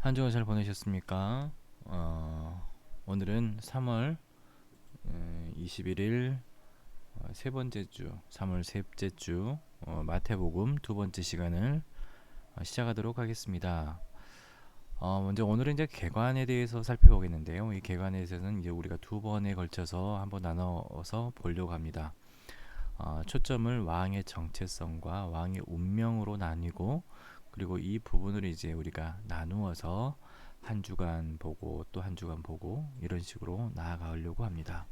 한 주간 잘 보내셨습니까? 오늘은 3월 21일 세 번째 주, 3월 셋째 주 마태복음 두 번째 시간을 시작하도록 하겠습니다. 먼저 오늘은 이제 개관에 대해서 살펴보겠는데요. 이 개관에 대해서는 이제 우리가 두 번에 걸쳐서 한번 나눠서 보려고 합니다. 초점을 왕의 정체성과 왕의 운명으로 나뉘고, 그리고 이 부분을 이제 우리가 나누어서 한 주간 보고 또 한 주간 보고 이런 식으로 나아가려고 합니다.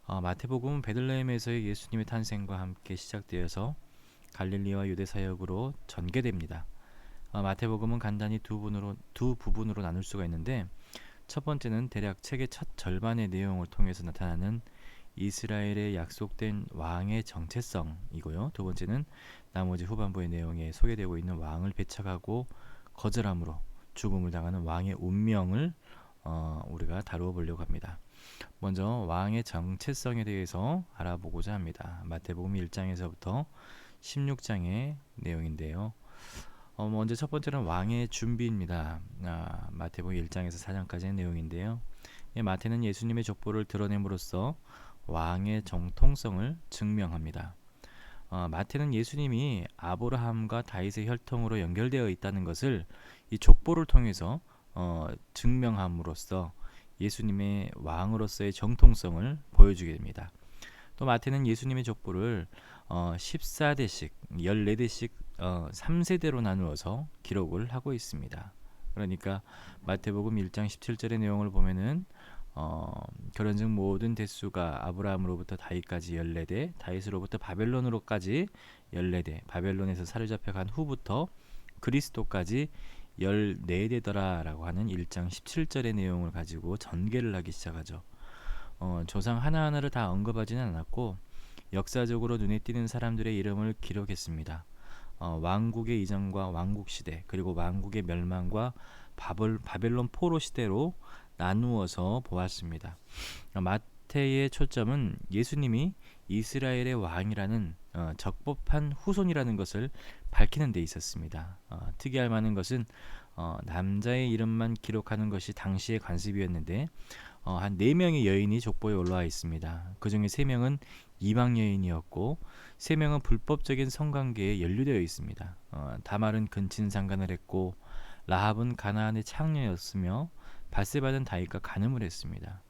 마태복음은 베들레헴에서의 예수님의 탄생과 함께 시작되어서 갈릴리와 유대 사역으로 전개됩니다. 마태복음은 간단히 두 부분으로 나눌 수가 있는데, 첫 번째는 대략 책의 첫 절반의 내용을 통해서 나타나는 이스라엘의 약속된 왕의 정체성이고요. 두 번째는 나머지 후반부의 내용에 소개되고 있는 왕을 배척하고 거절함으로 죽음을 당하는 왕의 운명을 우리가 다루어 보려고 합니다. 먼저 왕의 정체성에 대해서 알아보고자 합니다. 마태복음 1장에서부터 16장의 내용인데요. 먼저 첫 번째는 왕의 준비입니다. 마태복음 1장에서 4장까지의 내용인데요. 마태는 예수님의 족보를 드러냄으로써 왕의 정통성을 증명합니다. 마태는 예수님이 아브라함과 다윗의 혈통으로 연결되어 있다는 것을 이 족보를 통해서 증명함으로써 예수님의 왕으로서의 정통성을 보여주게 됩니다. 또 마태는 예수님의 족보를 14대씩 14대씩 3세대로 나누어서 기록을 하고 있습니다. 그러니까 마태복음 1장 17절의 내용을 보면은 그런즉 모든 대수가 아브라함으로부터 다윗까지 14대, 다윗으로부터 바벨론으로까지 14대, 바벨론에서 사로잡혀 간 후부터 그리스도까지 14대더라 라고 하는 1장 17절의 내용을 가지고 전개를 하기 시작하죠. 조상 하나하나를 다 언급하지는 않았고 역사적으로 눈에 띄는 사람들의 이름을 기록했습니다. 왕국의 이전과 왕국 시대, 그리고 왕국의 멸망과 바벨론 포로 시대로 나누어서 보았습니다. 마태의 초점은 예수님이 이스라엘의 왕이라는 적법한 후손이라는 것을 밝히는 데 있었습니다. 특이할 만한 것은 남자의 이름만 기록하는 것이 당시의 관습이었는데 한 4명의 여인이 족보에 올라와 있습니다. 그 중에 3명은 이방 여인이었고 3명은 불법적인 성관계에 연루되어 있습니다. 다말은 근친상간을 했고 라합은 가나안의 창녀였으며 밧세바는 다윗과 간음을 했습니다.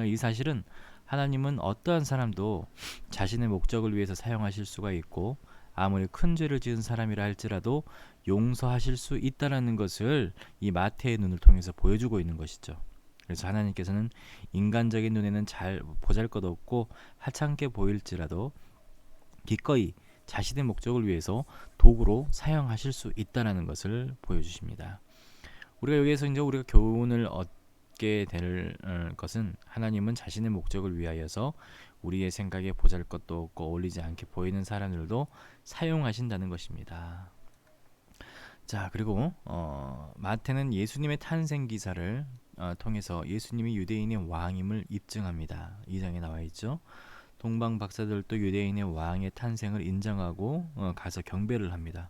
이 사실은 하나님은 어떠한 사람도 자신의 목적을 위해서 사용하실 수가 있고 아무리 큰 죄를 지은 사람이라 할지라도 용서하실 수 있다는 것을 이 마태의 눈을 통해서 보여주고 있는 것이죠. 그래서 하나님께서는 인간적인 눈에는 잘 보잘것없고 하찮게 보일지라도 기꺼이 자신의 목적을 위해서 도구로 사용하실 수 있다는 것을 보여주십니다. 우리가 여기에서 이제 우리가 교훈을 얻게 될 것은 하나님은 자신의 목적을 위하여서 우리의 생각에 보잘것도 없고 어울리지 않게 보이는 사람들도 사용하신다는 것입니다. 자, 그리고 마태는 예수님의 탄생 기사를 통해서 예수님이 유대인의 왕임을 입증합니다. 2장에 나와 있죠. 동방 박사들도 유대인의 왕의 탄생을 인정하고 가서 경배를 합니다.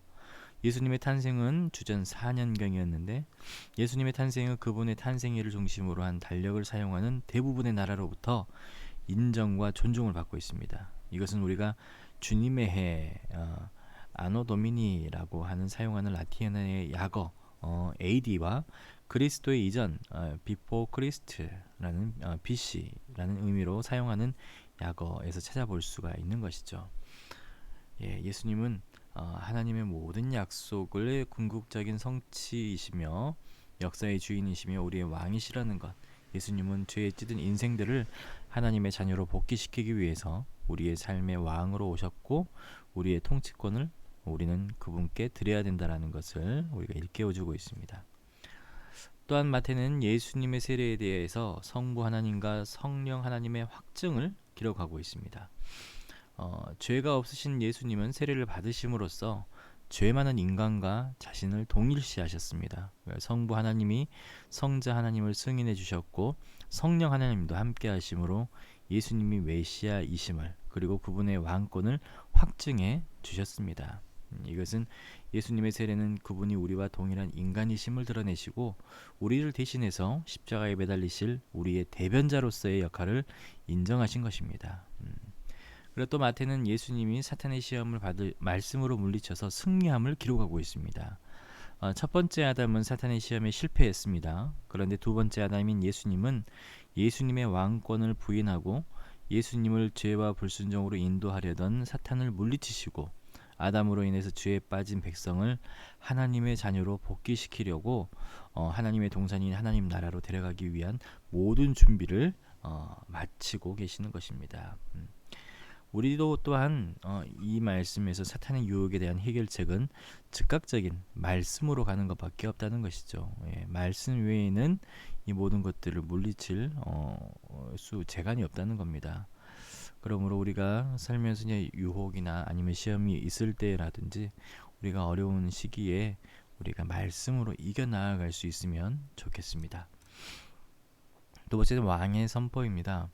예수님의 탄생은 주전 4년경이었는데 예수님의 탄생은 그분의 탄생일을 중심으로 한 달력을 사용하는 대부분의 나라로부터 인정과 존중을 받고 있습니다. 이것은 우리가 주님의 해 아노 도미니라고 하는 사용하는 라틴어의 약어 AD와 그리스도의 이전 비포 크리스트라는 BC라는 의미로 사용하는 약어에서 찾아볼 수가 있는 것이죠. 예수님은 하나님의 모든 약속을 궁극적인 성취이시며 역사의 주인이시며 우리의 왕이시라는 것, 예수님은 죄에 찌든 인생들을 하나님의 자녀로 복귀시키기 위해서 우리의 삶의 왕으로 오셨고 우리의 통치권을 우리는 그분께 드려야 된다는 것을 우리가 일깨워주고 있습니다. 또한 마태는 예수님의 세례에 대해서 성부 하나님과 성령 하나님의 확증을 기록하고 있습니다. 죄가 없으신 예수님은 세례를 받으심으로써 죄 많은 인간과 자신을 동일시하셨습니다. 성부 하나님이 성자 하나님을 승인해 주셨고 성령 하나님도 함께 하심으로 예수님이 메시아이심을 그리고 그분의 왕권을 확증해 주셨습니다. 이것은 예수님의 세례는 그분이 우리와 동일한 인간이심을 드러내시고 우리를 대신해서 십자가에 매달리실 우리의 대변자로서의 역할을 인정하신 것입니다. 그리고 또 마태는 예수님이 사탄의 시험을 받을 말씀으로 물리쳐서 승리함을 기록하고 있습니다. 첫 번째 아담은 사탄의 시험에 실패했습니다. 그런데 두 번째 아담인 예수님은 예수님의 왕권을 부인하고 예수님을 죄와 불순종으로 인도하려던 사탄을 물리치시고 아담으로 인해서 죄에 빠진 백성을 하나님의 자녀로 복귀시키려고 하나님의 동산인 하나님 나라로 데려가기 위한 모든 준비를 마치고 계시는 것입니다. 우리도 또한 이 말씀에서 사탄의 유혹에 대한 해결책은 즉각적인 말씀으로 가는 것밖에 없다는 것이죠. 말씀 외에는 이 모든 것들을 물리칠 재간이 없다는 겁니다. 그러므로 우리가 살면서 유혹이나 아니면 시험이 있을 때라든지 우리가 어려운 시기에 우리가 말씀으로 이겨나갈 수 있으면 좋겠습니다. 두 번째는 왕의 선포입니다.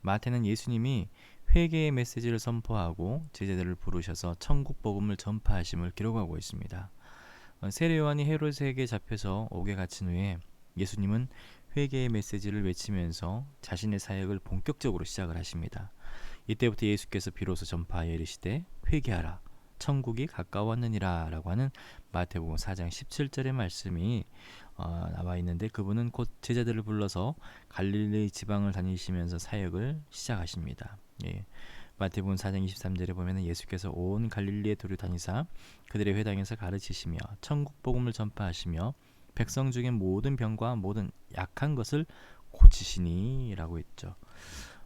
마태는 예수님이 회개의 메시지를 선포하고 제자들을 부르셔서 천국 복음을 전파하심을 기록하고 있습니다. 세례 요한이 헤롯에게 잡혀서 옥에 갇힌 후에 예수님은 회개의 메시지를 외치면서 자신의 사역을 본격적으로 시작을 하십니다. 이때부터 예수께서 비로소 전파하여 이르시되 회개하라 천국이 가까웠느니라 라고 하는 마태복음 4장 17절의 말씀이 나와 있는데, 그분은 곧 제자들을 불러서 갈릴리 지방을 다니시면서 사역을 시작하십니다. 마태복음 4장 23절에 보면 예수께서 온 갈릴리에 도로 다니사 그들의 회당에서 가르치시며 천국 복음을 전파하시며 백성 중에 모든 병과 모든 약한 것을 고치시니 라고 했죠.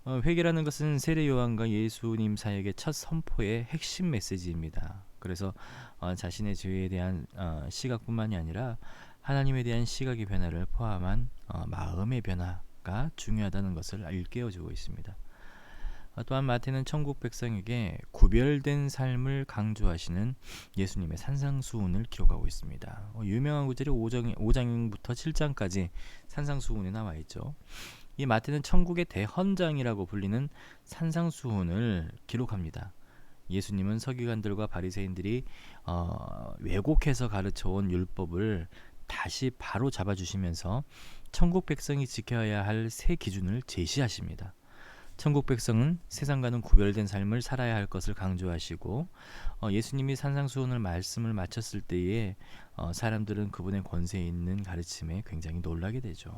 회개라는 것은 세례 요한과 예수님 사역의 첫 선포의 핵심 메시지입니다. 그래서 자신의 죄에 대한 시각뿐만이 아니라 하나님에 대한 시각의 변화를 포함한 마음의 변화가 중요하다는 것을 일깨워주고 있습니다. 또한 마태는 천국 백성에게 구별된 삶을 강조하시는 예수님의 산상수훈을 기록하고 있습니다. 유명한 구절이 5장부터 7장까지 산상수훈에 나와 있죠. 이 마태는 천국의 대헌장이라고 불리는 산상수훈을 기록합니다. 예수님은 서기관들과 바리새인들이 왜곡해서 가르쳐온 율법을 다시 바로 잡아주시면서 천국 백성이 지켜야 할 새 기준을 제시하십니다. 천국 백성은 세상과는 구별된 삶을 살아야 할 것을 강조하시고 예수님이 산상수훈을 말씀을 마쳤을 때에 사람들은 그분의 권세에 있는 가르침에 굉장히 놀라게 되죠.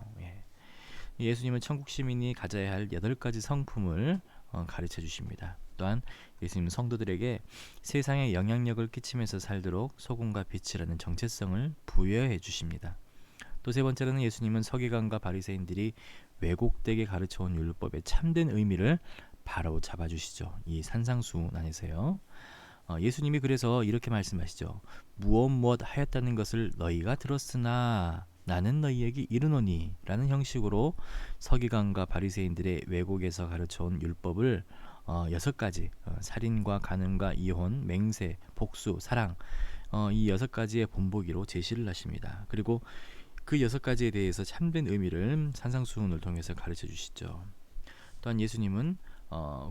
예수님은 천국 시민이 가져야 할 8가지 성품을 가르쳐 주십니다. 또한 예수님은 성도들에게 세상에 영향력을 끼치면서 살도록 소금과 빛이라는 정체성을 부여해 주십니다. 또 세 번째로는 예수님은 서기관과 바리새인들이 왜곡되게 가르쳐온 율법의 참된 의미를 바로 잡아주시죠. 이 산상수훈 안에서요. 예수님이 그래서 이렇게 말씀하시죠. 무엇 하였다는 것을 너희가 들었으나 나는 너희에게 이르노니 라는 형식으로 서기관과 바리새인들의 왜곡에서 가르쳐온 율법을 6가지 살인과 간음과 이혼, 맹세, 복수, 사랑 이 6가지의 본보기로 제시를 하십니다. 그리고 그 6가지에 대해서 참된 의미를 산상수훈을 통해서 가르쳐 주시죠. 또한 예수님은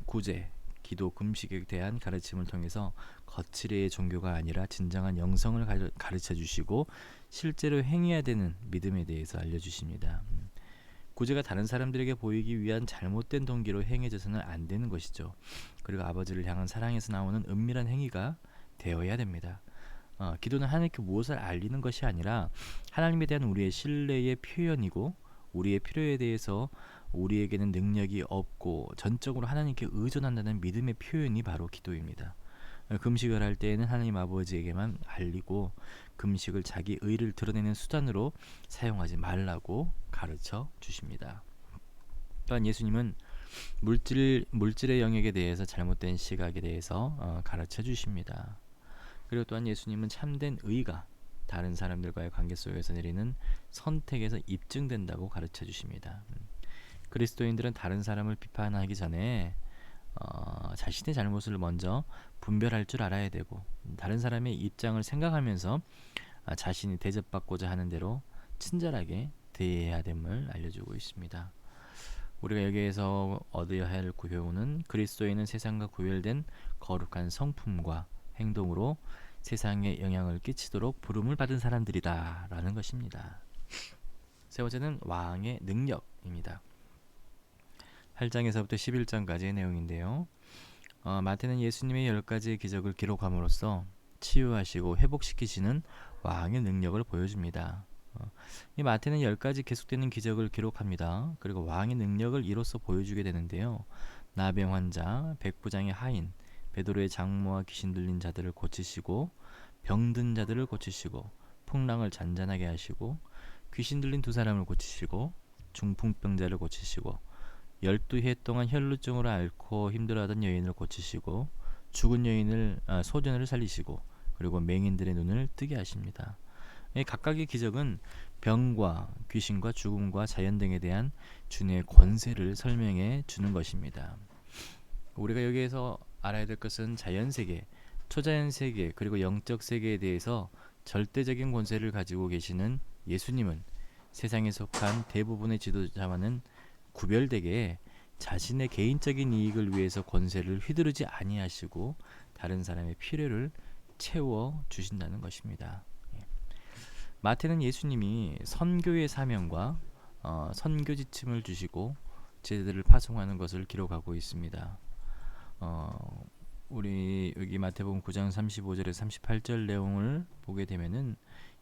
구제, 기도, 금식에 대한 가르침을 통해서 거칠의 종교가 아니라 진정한 영성을 가르쳐 주시고 실제로 행해야 되는 믿음에 대해서 알려주십니다. 구제가 다른 사람들에게 보이기 위한 잘못된 동기로 행해져서는 안 되는 것이죠. 그리고 아버지를 향한 사랑에서 나오는 은밀한 행위가 되어야 됩니다. 기도는 하나님께 무엇을 알리는 것이 아니라 하나님에 대한 우리의 신뢰의 표현이고, 우리의 필요에 대해서 우리에게는 능력이 없고 전적으로 하나님께 의존한다는 믿음의 표현이 바로 기도입니다. 금식을 할 때에는 하나님 아버지에게만 알리고 금식을 자기 의를 드러내는 수단으로 사용하지 말라고 가르쳐 주십니다. 또한 예수님은 물질의 영역에 대해서 잘못된 시각에 대해서 가르쳐 주십니다. 그리고 또한 예수님은 참된 의가 다른 사람들과의 관계 속에서 내리는 선택에서 입증된다고 가르쳐 주십니다. 그리스도인들은 다른 사람을 비판하기 전에 자신의 잘못을 먼저 분별할 줄 알아야 되고, 다른 사람의 입장을 생각하면서 자신이 대접받고자 하는 대로 친절하게 대해야 됨을 알려주고 있습니다. 우리가 여기에서 얻어야 할 교훈은 그리스도인은 세상과 구별된 거룩한 성품과 행동으로 세상에 영향을 끼치도록 부름을 받은 사람들이다 라는 것입니다. 세 번째는 왕의 능력입니다. 8장에서부터 11장까지의 내용인데요. 마태는 예수님의 10가지 기적을 기록함으로써 치유하시고 회복시키시는 왕의 능력을 보여줍니다. 이 마태는 10가지 계속되는 기적을 기록합니다. 그리고 왕의 능력을 이로써 보여주게 되는데요. 나병 환자, 백부장의 하인, 베드로의 장모와 귀신 들린 자들을 고치시고 병든 자들을 고치시고 풍랑을 잔잔하게 하시고 귀신 들린 2사람을 고치시고 중풍병자를 고치시고 12해 동안 혈루증으로 앓고 힘들어하던 여인을 고치시고 죽은 소년을 살리시고 그리고 맹인들의 눈을 뜨게 하십니다. 각각의 기적은 병과 귀신과 죽음과 자연 등에 대한 주님의 권세를 설명해 주는 것입니다. 우리가 여기에서 알아야 될 것은 자연세계, 초자연세계 그리고 영적 세계에 대해서 절대적인 권세를 가지고 계시는 예수님은 세상에 속한 대부분의 지도자와는 구별되게 자신의 개인적인 이익을 위해서 권세를 휘두르지 아니하시고 다른 사람의 필요를 채워 주신다는 것입니다. 마태는 예수님이 선교의 사명과 선교 지침을 주시고 제자들을 파송하는 것을 기록하고 있습니다. 우리 여기 마태복음 9장 35절에서 38절 내용을 보게 되면은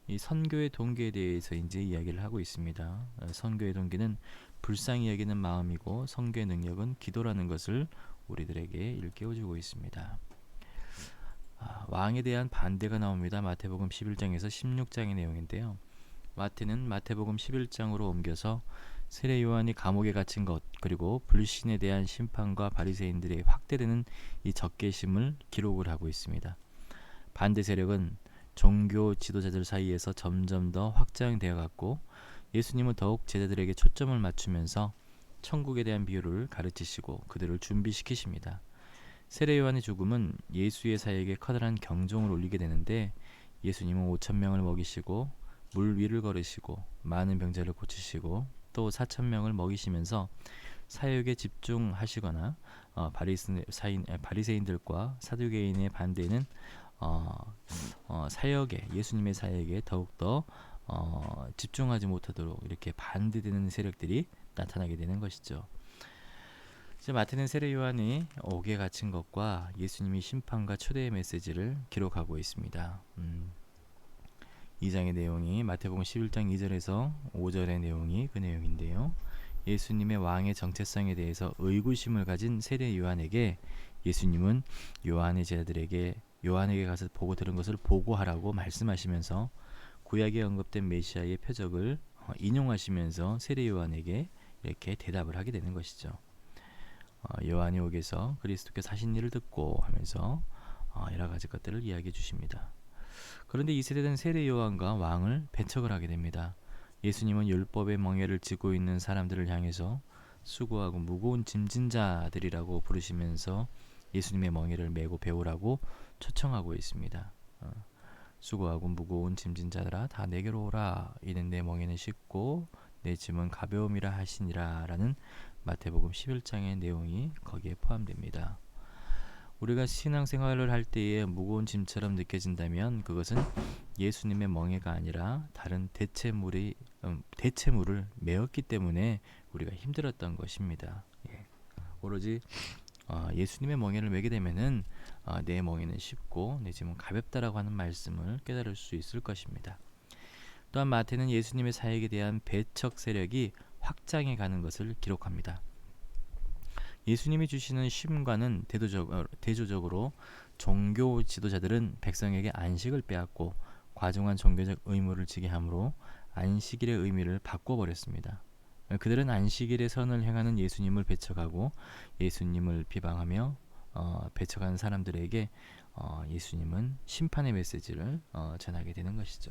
이 선교의 동기에 대해서 이제 이야기를 하고 있습니다. 선교의 동기는 불쌍히 여기는 마음이고 선교의 능력은 기도라는 것을 우리들에게 일깨워주고 있습니다. 왕에 대한 반대가 나옵니다. 마태복음 11장에서 16장의 내용인데요. 마태는 마태복음 11장으로 옮겨서 세례 요한이 감옥에 갇힌 것 그리고 불신에 대한 심판과 바리새인들의 확대되는 이 적개심을 기록을 하고 있습니다. 반대 세력은 종교 지도자들 사이에서 점점 더 확장되어 갔고 예수님은 더욱 제자들에게 초점을 맞추면서 천국에 대한 비유를 가르치시고 그들을 준비시키십니다. 세례 요한의 죽음은 예수의 사역에 커다란 경종을 울리게 되는데 예수님은 5,000명을 먹이시고 물 위를 걸으시고 많은 병자를 고치시고 또 4,000명을 먹이시면서 사역에 집중하시거나 바리새인들과 사두개인의 반대는 예수님의 사역에 더욱더 집중하지 못하도록 이렇게 반대되는 세력들이 나타나게 되는 것이죠. 마태는 세례 요한이 옥에 갇힌 것과 예수님이 심판과 초대의 메시지를 기록하고 있습니다. 2장의 내용이 마태복음 11장 2절에서 5절의 내용이 그 내용인데요. 예수님의 왕의 정체성에 대해서 의구심을 가진 세례 요한에게 예수님은 요한의 제자들에게 요한에게 가서 보고 들은 것을 보고하라고 말씀하시면서 구약에 언급된 메시아의 표적을 인용하시면서 세례 요한에게 이렇게 대답을 하게 되는 것이죠. 요한이 옥에서 그리스도께서 하신 일을 듣고 하면서 여러 가지 것들을 이야기해 주십니다. 그런데 이 세대는 세례 요한과 왕을 배척을 하게 됩니다. 예수님은 율법의 멍에를 쥐고 있는 사람들을 향해서 수고하고 무거운 짐진 자들이라고 부르시면서 예수님의 멍에를 메고 배우라고 초청하고 있습니다. 수고하고 무거운 짐진 자들아 다 내게로 오라. 이는 내 멍에는 쉽고 내 짐은 가벼움이라 하시니라 라는 마태복음 11장의 내용이 거기에 포함됩니다. 우리가 신앙생활을 할 때에 무거운 짐처럼 느껴진다면 그것은 예수님의 멍에가 아니라 다른 대체물을 메었기 때문에 우리가 힘들었던 것입니다. 오로지 예수님의 멍에를 메게 되면은 내 멍에는 쉽고 내 짐은 가볍다라고 하는 말씀을 깨달을 수 있을 것입니다. 또한 마태는 예수님의 사역에 대한 배척 세력이 확장해 가는 것을 기록합니다. 예수님이 주시는 쉼과는 대조적으로 종교 지도자들은 백성에게 안식을 빼앗고 과중한 종교적 의무를 지게 하므로 안식일의 의미를 바꿔버렸습니다. 그들은 안식일의 선을 행하는 예수님을 배척하고 예수님을 비방하며 배척하는 사람들에게 예수님은 심판의 메시지를 전하게 되는 것이죠.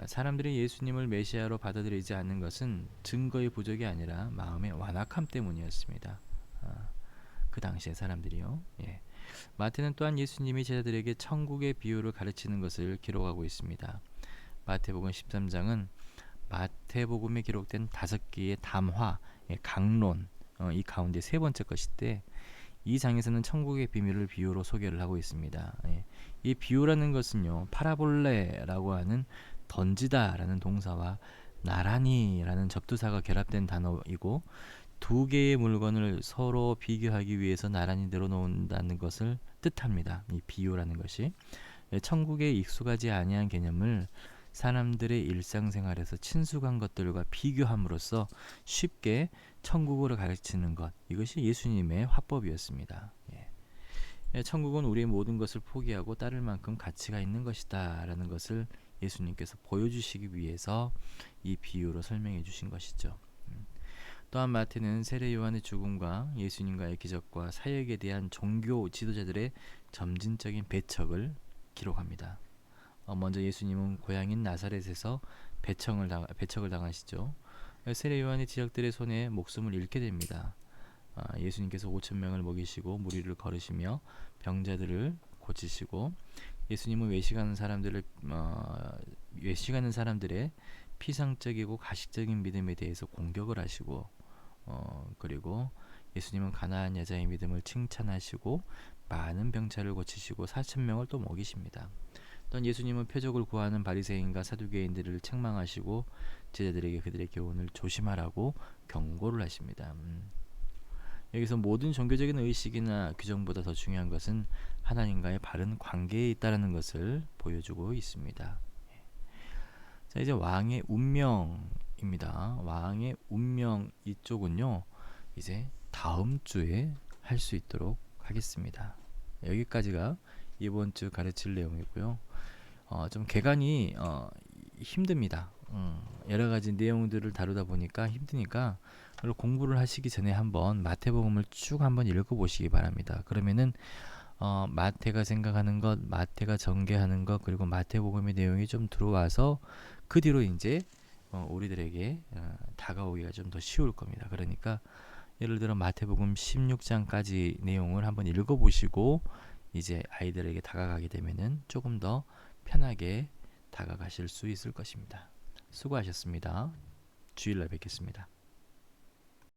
사람들이 예수님을 메시아로 받아들이지 않는 것은 증거의 부족이 아니라 마음의 완악함 때문이었습니다. 그 당시의 사람들이요. 마태는 또한 예수님이 제자들에게 천국의 비유를 가르치는 것을 기록하고 있습니다. 마태복음 13장은 마태복음에 기록된 5개의 담화, 강론, 이 가운데 세 번째 것인데 이 장에서는 천국의 비밀을 비유로 소개를 하고 있습니다. 예. 이 비유라는 것은요, 파라볼레라고 하는 던지다라는 동사와 나란히라는 접두사가 결합된 단어이고, 두 개의 물건을 서로 비교하기 위해서 나란히 늘어놓는다는 것을 뜻합니다. 이 비유라는 것이 천국에 익숙하지 아니한 개념을 사람들의 일상생활에서 친숙한 것들과 비교함으로써 쉽게 천국으로 가르치는 것, 이것이 예수님의 화법이었습니다. 천국은 우리의 모든 것을 포기하고 따를 만큼 가치가 있는 것이다 라는 것을 예수님께서 보여주시기 위해서 이 비유로 설명해 주신 것이죠. 또한 마태는 세례 요한의 죽음과 예수님과의 기적과 사역에 대한 종교 지도자들의 점진적인 배척을 기록합니다. 먼저 예수님은 고향인 나사렛에서 배척을 당하시죠. 세례 요한의 지적들의 손에 목숨을 잃게 됩니다. 예수님께서 5,000명을 먹이시고 무리를 걸으시며 병자들을 고치시고, 예수님은 외식하는 사람들의 피상적이고 가식적인 믿음에 대해서 공격을 하시고, 그리고 예수님은 가난한 여자의 믿음을 칭찬하시고 많은 병자를 고치시고 4,000명을 또 먹이십니다. 또한 예수님은 표적을 구하는 바리새인과 사두개인들을 책망하시고 제자들에게 그들의 교훈을 조심하라고 경고를 하십니다. 여기서 모든 종교적인 의식이나 규정보다 더 중요한 것은 하나님과의 바른 관계에 있다는 것을 보여주고 있습니다. 자, 이제 왕의 운명입니다. 왕의 운명 이쪽은요, 이제 다음 주에 할 수 있도록 하겠습니다. 여기까지가 이번 주 가르칠 내용이고요. 좀 개간이 힘듭니다. 여러 가지 내용들을 다루다 보니까 힘드니까 공부를 하시기 전에 한번 마태복음을 쭉 한번 읽어보시기 바랍니다. 그러면은 마태가 생각하는 것, 마태가 전개하는 것, 그리고 마태복음의 내용이 좀 들어와서 그 뒤로 이제 우리들에게 다가오기가 좀 더 쉬울 겁니다. 그러니까 예를 들어 마태복음 16장까지 내용을 한번 읽어보시고 이제 아이들에게 다가가게 되면은 조금 더 편하게 다가가실 수 있을 것입니다. 수고하셨습니다. 주일날 뵙겠습니다.